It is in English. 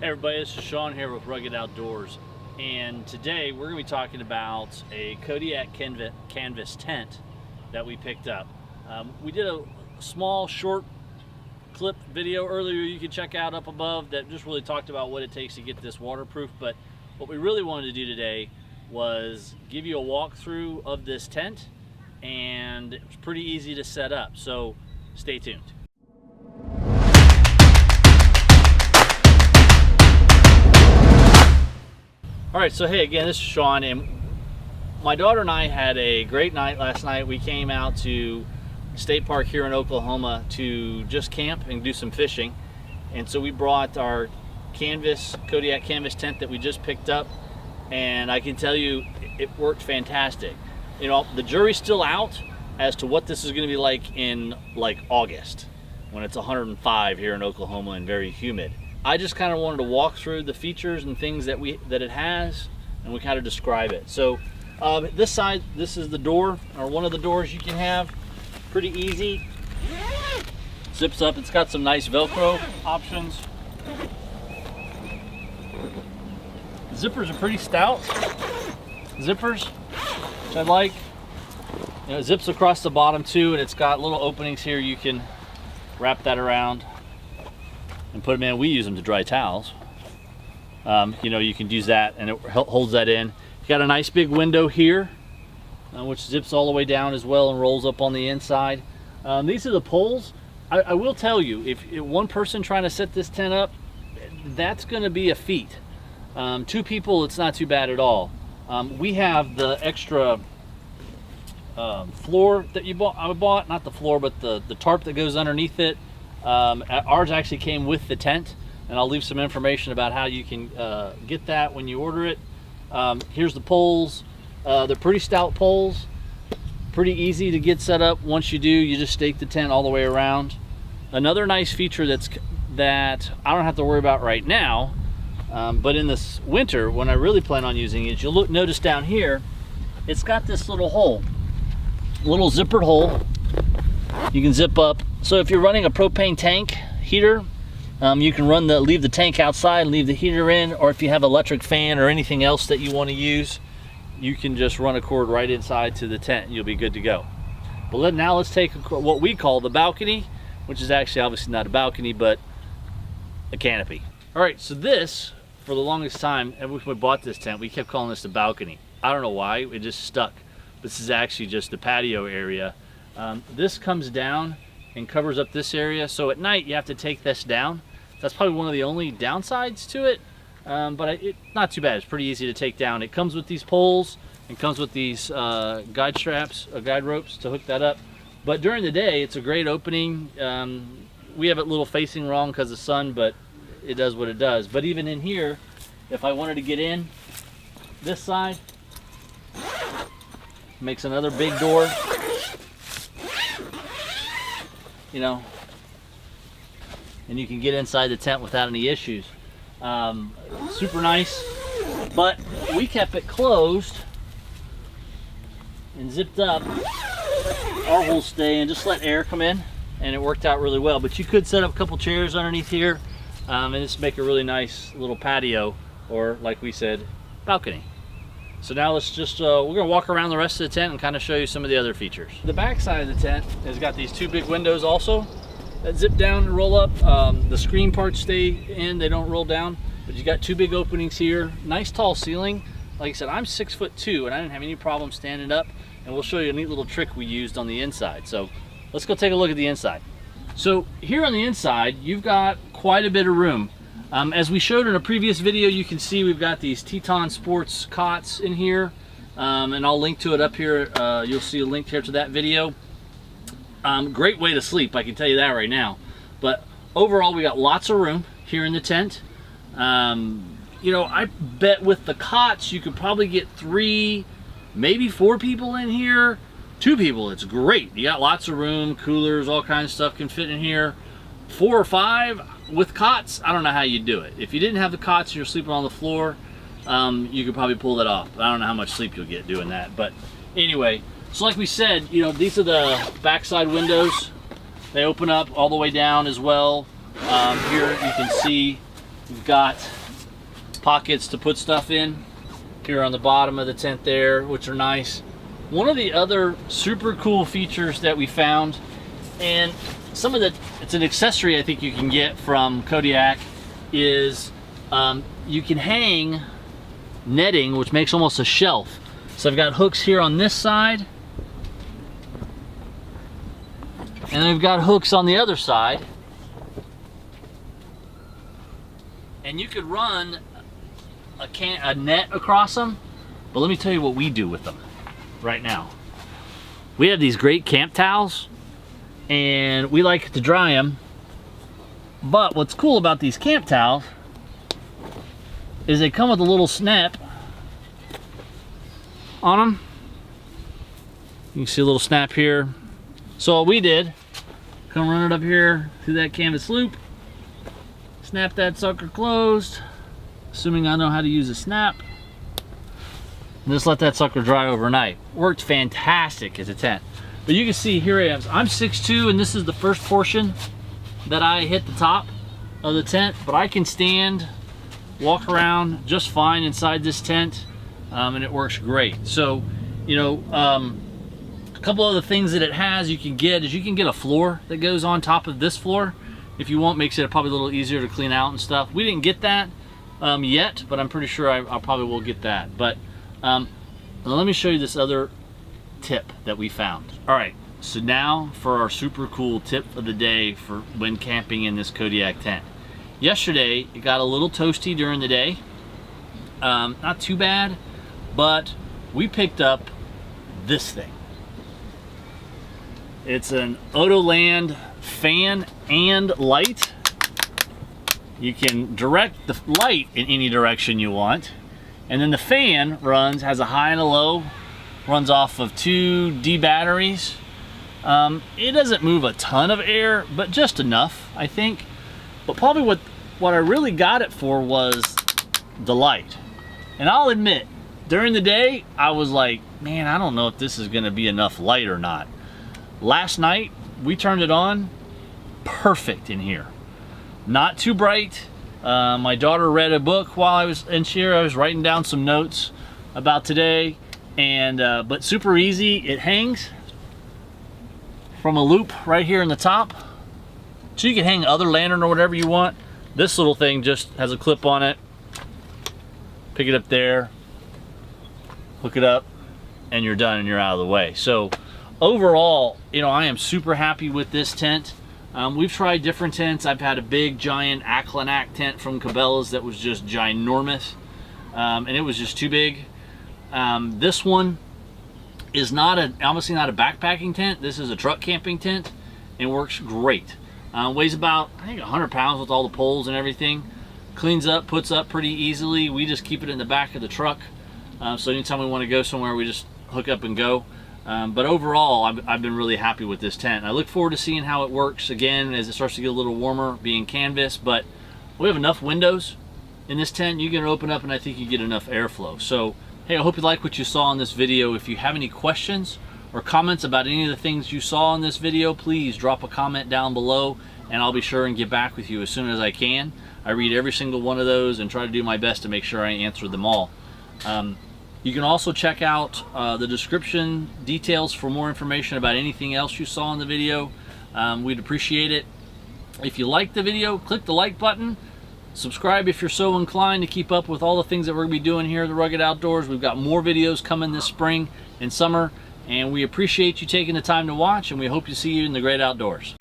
Hey everybody, this is Sean here with Rugged Outdoors, and today we're going to be talking about a Kodiak Canvas Tent that we picked up. We did a small short clip video earlier you can check out up above that just really talked about what it takes to get this waterproof, but what we really wanted to do today was give you a walkthrough of this tent, and it was pretty easy to set up, so stay tuned. All right, so hey again, this is Sean, and my daughter and I had a great night last night. We came out to State Park here in Oklahoma to just camp and do some fishing, and so we brought our Kodiak Canvas tent that we just picked up, and I can tell you it worked fantastic. You know, the jury's still out as to what this is going to be like in August when it's 105 here in Oklahoma and very humid. I just kind of wanted to walk through the features and things that it has, and we kind of describe it. So this side, this is the door, or one of the doors you can have. Pretty easy. Zips up. It's got some nice Velcro options. The zippers are pretty stout zippers, which I like. You know, it zips across the bottom too, and it's got little openings here. You can wrap that around and put them in. We use them to dry towels. You know, you can use that, and it holds that in. You got a nice big window here, which zips all the way down as well and rolls up on the inside. These are the poles. I will tell you, if one person trying to set this tent up, that's going to be a feat. Two people, it's not too bad at all. We have the extra floor that I bought, not the floor, but the tarp that goes underneath it. Ours actually came with the tent, and I'll leave some information about how you can get that when you order it. Here's the poles. They're pretty stout poles, pretty easy to get set up. Once you do, you just stake the tent all the way around. Another nice feature that I don't have to worry about right now, but in this winter when I really plan on using it, you'll notice down here it's got this little hole, little zippered hole. You can zip up. So if you're running a propane tank heater, you can leave the tank outside and leave the heater in, or if you have an electric fan or anything else that you want to use, you can just run a cord right inside to the tent and you'll be good to go. But now let's take what we call the balcony, which is actually obviously not a balcony, but a canopy. All right, so this, for the longest time, ever since we bought this tent, we kept calling this the balcony. I don't know why, it just stuck. This is actually just the patio area. This comes down and covers up this area, so at night you have to take this down. That's probably one of the only downsides to it, but it's not too bad. It's pretty easy to take down. It comes with these poles and comes with these guide ropes to hook that up. But during the day, it's a great opening. We have it a little facing wrong because of the sun, but it does what it does. But even in here, if I wanted to get in this side, makes another big door. You know, and you can get inside the tent without any issues. Super nice, but we kept it closed and zipped up. Our holes stay and just let air come in, and it worked out really well. But you could set up a couple chairs underneath here and just make a really nice little patio, or like we said, balcony. So now let's just, we're gonna walk around the rest of the tent and kind of show you some of the other features. The back side of the tent has got these two big windows also that zip down and roll up. The screen parts stay in, they don't roll down, but you got two big openings here. Nice tall ceiling. Like I said, I'm 6'2" and I didn't have any problem standing up, and we'll show you a neat little trick we used on the inside. So let's go take a look at the inside. So here on the inside, you've got quite a bit of room. As we showed in a previous video, you can see we've got these Teton Sports cots in here, and I'll link to it up here. You'll see a link here to that video. Great way to sleep, I can tell you that right now. But overall, we got lots of room here in the tent. You know, I bet with the cots, you could probably get 3, maybe 4 people in here. 2 people, it's great. You got lots of room, coolers, all kinds of stuff can fit in here. 4 or 5 with cots, I don't know how you'd do it. If you didn't have the cots and you're sleeping on the floor, you could probably pull that off. I don't know how much sleep you'll get doing that. But anyway, so like we said, you know, these are the backside windows. They open up all the way down as well. Here you can see We've got pockets to put stuff in here on the bottom of the tent there, which are nice. One of the other super cool features that we found, and it's an accessory I think you can get from Kodiak, is you can hang netting, which makes almost a shelf. So I've got hooks here on this side, and then we've got hooks on the other side. And you could run a net across them, but let me tell you what we do with them right now. We have these great camp towels, and we like to dry them. But what's cool about these camp towels is they come with a little snap on them. You can see a little snap here. So what we did, come run it up here through that canvas loop, snap that sucker closed, assuming I know how to use a snap. And just let that sucker dry overnight. Worked fantastic as a tent. But you can see here I am. I'm 6'2", and this is the first portion that I hit the top of the tent. But I can stand, walk around just fine inside this tent, and it works great. So, you know, a couple other things that it has you can get a floor that goes on top of this floor. If you want, makes it probably a little easier to clean out and stuff. We didn't get that yet, but I'm pretty sure I probably will get that. But let me show you this other tip that we found. All right, so now for our super cool tip of the day for when camping in this Kodiak tent. Yesterday, it got a little toasty during the day. Not too bad, but we picked up this thing. It's an Otoland fan and light. You can direct the light in any direction you want, and then the fan has a high and a low, runs off of 2 D batteries. It doesn't move a ton of air, but just enough, I think. But probably what I really got it for was the light. And I'll admit, during the day, I was like, man, I don't know if this is gonna be enough light or not. Last night, we turned it on, perfect in here. Not too bright. My daughter read a book while I was in here. I was writing down some notes about today, and but super easy. It hangs from a loop right here in the top, so you can hang other lantern or whatever you want. This little thing just has a clip on it. Pick it up there, hook it up, and you're done and you're out of the way. So overall, you know, I am super happy with this tent. We've tried different tents. I've had a big giant Aclinac tent from Cabela's that was just ginormous, and it was just too big. This one is obviously not a backpacking tent. This is a truck camping tent, and works great. Weighs about, I think, 100 pounds with all the poles and everything. Cleans up, puts up pretty easily. We just keep it in the back of the truck, so anytime we want to go somewhere, we just hook up and go. But overall, I've been really happy with this tent. I look forward to seeing how it works again as it starts to get a little warmer, being canvas. But we have enough windows in this tent. You can open up, and I think you get enough airflow. So, hey, I hope you like what you saw in this video. If you have any questions or comments about any of the things you saw in this video, please drop a comment down below, and I'll be sure and get back with you as soon as I can. I read every single one of those and try to do my best to make sure I answer them all. You can also check out the description details for more information about anything else you saw in the video. We'd appreciate it. If you liked the video, click the like button. Subscribe if you're so inclined to keep up with all the things that we're going to be doing here at the Rugged Outdoors. We've got more videos coming this spring and summer, and we appreciate you taking the time to watch, and we hope to see you in the great outdoors.